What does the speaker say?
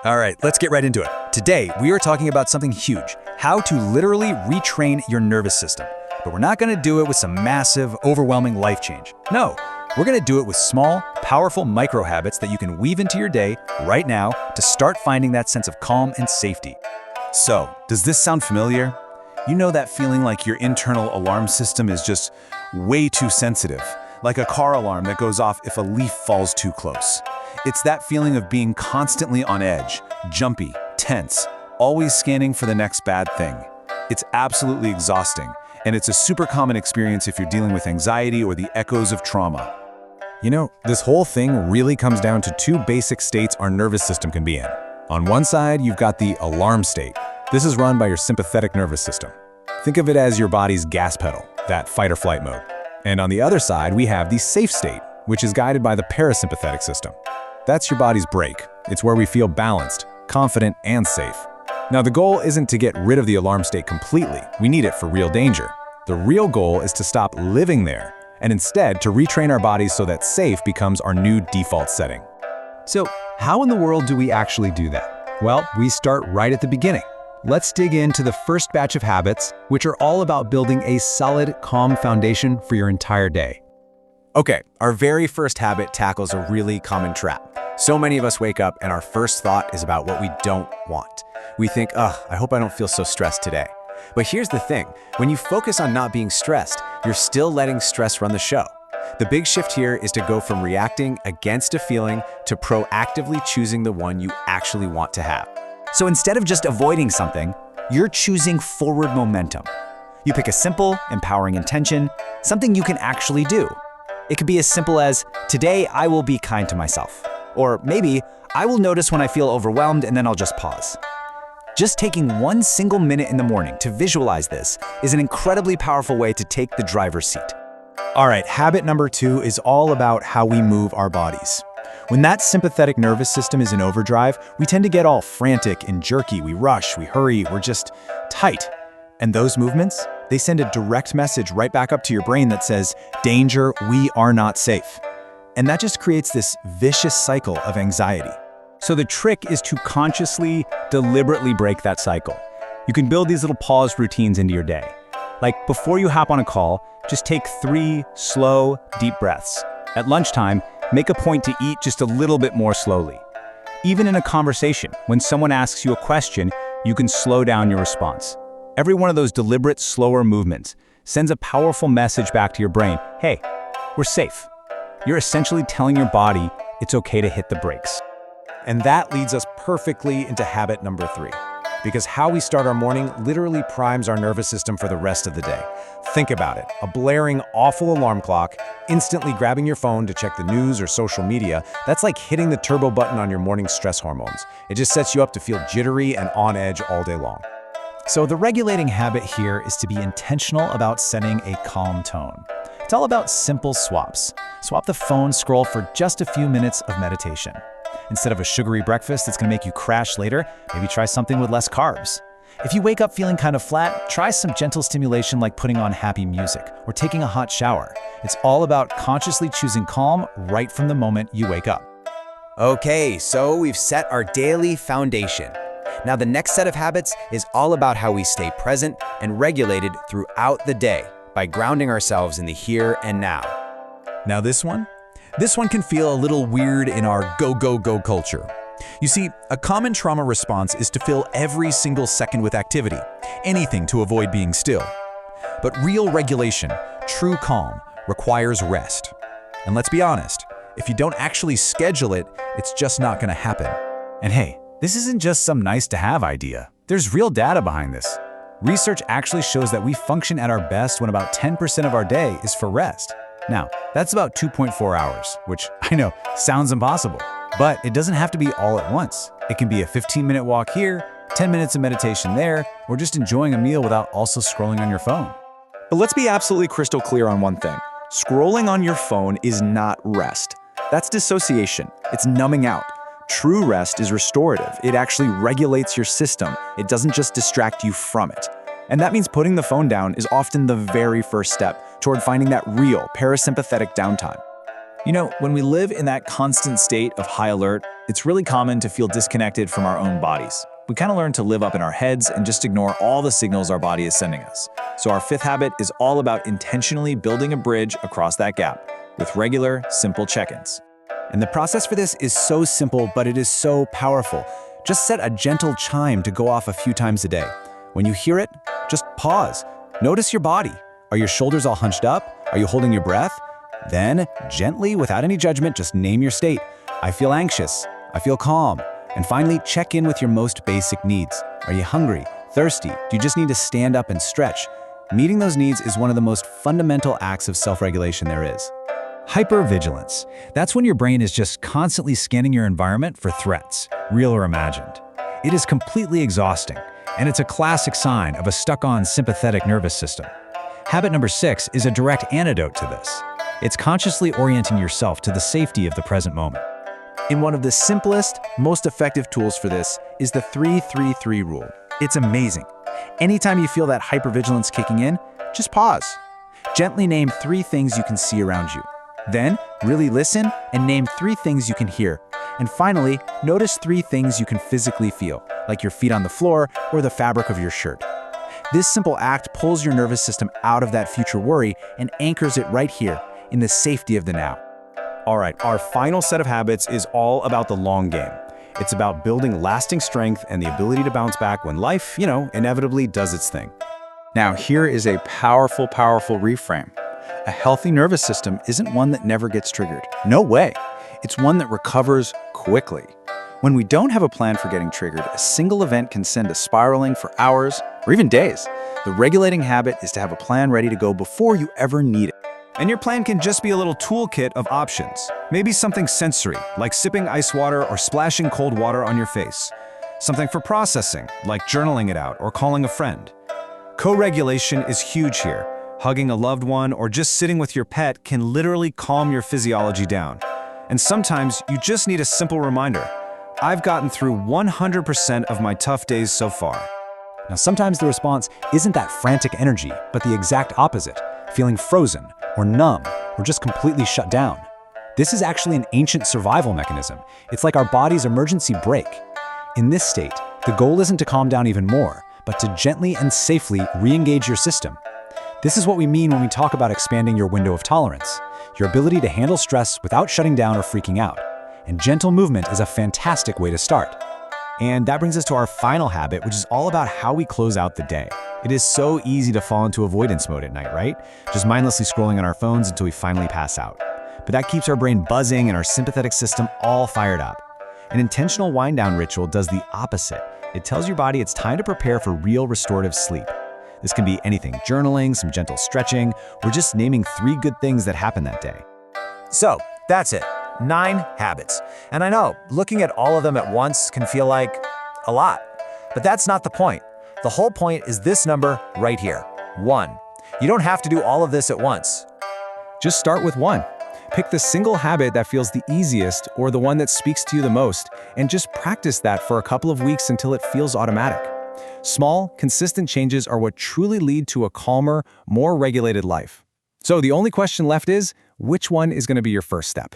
All right, let's get right into it. Today, we are talking about something huge, how to literally retrain your nervous system. But we're not gonna do it with some massive, overwhelming life change. No, we're gonna do it with small, powerful micro habits that you can weave into your day right now to start finding that sense of calm and safety. So, does this sound familiar? You know that feeling like your internal alarm system is just way too sensitive, like a car alarm that goes off if a leaf falls too close. It's that feeling of being constantly on edge, jumpy, tense, always scanning for the next bad thing. It's absolutely exhausting, and it's a super common experience if you're dealing with anxiety or the echoes of trauma. You know, this whole thing really comes down to two basic states our nervous system can be in. On one side, you've got the alarm state. This is run by your sympathetic nervous system. Think of it as your body's gas pedal, that fight or flight mode. And on the other side, we have the safe state, which is guided by the parasympathetic system. That's your body's brake. It's where we feel balanced, confident, and safe. Now, the goal isn't to get rid of the alarm state completely. We need it for real danger. The real goal is to stop living there, and instead to retrain our bodies so that safe becomes our new default setting. So, how in the world do we actually do that? Well, we start right at the beginning. Let's dig into the first batch of habits, which are all about building a solid, calm foundation for your entire day. Okay, our very first habit tackles a really common trap. So many of us wake up and our first thought is about what we don't want. We think, I hope I don't feel so stressed today. But here's the thing, when you focus on not being stressed, you're still letting stress run the show. The big shift here is to go from reacting against a feeling to proactively choosing the one you actually want to have. So instead of just avoiding something, you're choosing forward momentum. You pick a simple, empowering intention, something you can actually do. It could be as simple as, today I will be kind to myself. Or maybe, I will notice when I feel overwhelmed and then I'll just pause. Just taking one single minute in the morning to visualize this is an incredibly powerful way to take the driver's seat. All right, habit number 2 is all about how we move our bodies. When that sympathetic nervous system is in overdrive, we tend to get all frantic and jerky. We rush, we hurry, we're just tight. And those movements, they send a direct message right back up to your brain that says, danger, we are not safe. And that just creates this vicious cycle of anxiety. So the trick is to consciously, deliberately break that cycle. You can build these little pause routines into your day. Like before you hop on a call, just take 3 slow, deep breaths. At lunchtime, make a point to eat just a little bit more slowly. Even in a conversation, when someone asks you a question, you can slow down your response. Every one of those deliberate, slower movements sends a powerful message back to your brain. Hey, we're safe. You're essentially telling your body it's okay to hit the brakes. And that leads us perfectly into habit number 3. Because how we start our morning literally primes our nervous system for the rest of the day. Think about it, a blaring, awful alarm clock, instantly grabbing your phone to check the news or social media, that's like hitting the turbo button on your morning stress hormones. It just sets you up to feel jittery and on edge all day long. So the regulating habit here is to be intentional about setting a calm tone. It's all about simple swaps. Swap the phone scroll for just a few minutes of meditation. Instead of a sugary breakfast that's gonna make you crash later, maybe try something with less carbs. If you wake up feeling kind of flat, try some gentle stimulation like putting on happy music or taking a hot shower. It's all about consciously choosing calm right from the moment you wake up. Okay, so we've set our daily foundation. Now the next set of habits is all about how we stay present and regulated throughout the day by grounding ourselves in the here and now. Now this one can feel a little weird in our go, go, go culture. You see, a common trauma response is to fill every single second with activity, anything to avoid being still. But real regulation, true calm, requires rest. And let's be honest, if you don't actually schedule it, it's just not gonna happen. And hey, this isn't just some nice-to-have idea. There's real data behind this. Research actually shows that we function at our best when about 10% of our day is for rest. Now, that's about 2.4 hours, which I know sounds impossible, but it doesn't have to be all at once. It can be a 15-minute walk here, 10 minutes of meditation there, or just enjoying a meal without also scrolling on your phone. But let's be absolutely crystal clear on one thing. Scrolling on your phone is not rest. That's dissociation. It's numbing out. True rest is restorative. It actually regulates your system. It doesn't just distract you from it. And that means putting the phone down is often the very first step toward finding that real parasympathetic downtime. You know, when we live in that constant state of high alert, it's really common to feel disconnected from our own bodies. We kind of learn to live up in our heads and just ignore all the signals our body is sending us. So our fifth habit is all about intentionally building a bridge across that gap with regular, simple check-ins. And the process for this is so simple, but it is so powerful. Just set a gentle chime to go off a few times a day. When you hear it, just pause. Notice your body. Are your shoulders all hunched up? Are you holding your breath? Then, gently, without any judgment, just name your state. I feel anxious. I feel calm. And finally, check in with your most basic needs. Are you hungry? Thirsty? Do you just need to stand up and stretch? Meeting those needs is one of the most fundamental acts of self-regulation there is. Hypervigilance. That's when your brain is just constantly scanning your environment for threats, real or imagined. It is completely exhausting, and it's a classic sign of a stuck-on sympathetic nervous system. Habit number 6 is a direct antidote to this. It's consciously orienting yourself to the safety of the present moment. And one of the simplest, most effective tools for this is the 3-3-3 rule. It's amazing. Anytime you feel that hypervigilance kicking in, just pause. Gently name 3 things you can see around you. Then, really listen and name 3 things you can hear. And finally, notice 3 things you can physically feel, like your feet on the floor or the fabric of your shirt. This simple act pulls your nervous system out of that future worry and anchors it right here, in the safety of the now. All right, our final set of habits is all about the long game. It's about building lasting strength and the ability to bounce back when life, inevitably does its thing. Now, here is a powerful reframe. A healthy nervous system isn't one that never gets triggered. No way. It's one that recovers quickly. When we don't have a plan for getting triggered, a single event can send us spiraling for hours or even days. The regulating habit is to have a plan ready to go before you ever need it. And your plan can just be a little toolkit of options. Maybe something sensory, like sipping ice water or splashing cold water on your face. Something for processing, like journaling it out or calling a friend. Co-regulation is huge here. Hugging a loved one or just sitting with your pet can literally calm your physiology down. And sometimes you just need a simple reminder. I've gotten through 100% of my tough days so far. Now, sometimes the response isn't that frantic energy, but the exact opposite, feeling frozen or numb or just completely shut down. This is actually an ancient survival mechanism. It's like our body's emergency brake. In this state, the goal isn't to calm down even more, but to gently and safely re-engage your system. This is what we mean when we talk about expanding your window of tolerance, your ability to handle stress without shutting down or freaking out. And gentle movement is a fantastic way to start. And that brings us to our final habit, which is all about how we close out the day. It is so easy to fall into avoidance mode at night, right? Just mindlessly scrolling on our phones until we finally pass out. But that keeps our brain buzzing and our sympathetic system all fired up. An intentional wind-down ritual does the opposite. It tells your body it's time to prepare for real restorative sleep. This can be anything, journaling, some gentle stretching, or just naming 3 good things that happened that day. So, that's it. 9 habits. And I know, looking at all of them at once can feel like a lot. But that's not the point. The whole point is this number right here, 1. You don't have to do all of this at once. Just start with 1. Pick the single habit that feels the easiest or the one that speaks to you the most, and just practice that for a couple of weeks until it feels automatic. Small, consistent changes are what truly lead to a calmer, more regulated life. So the only question left is, which one is going to be your first step?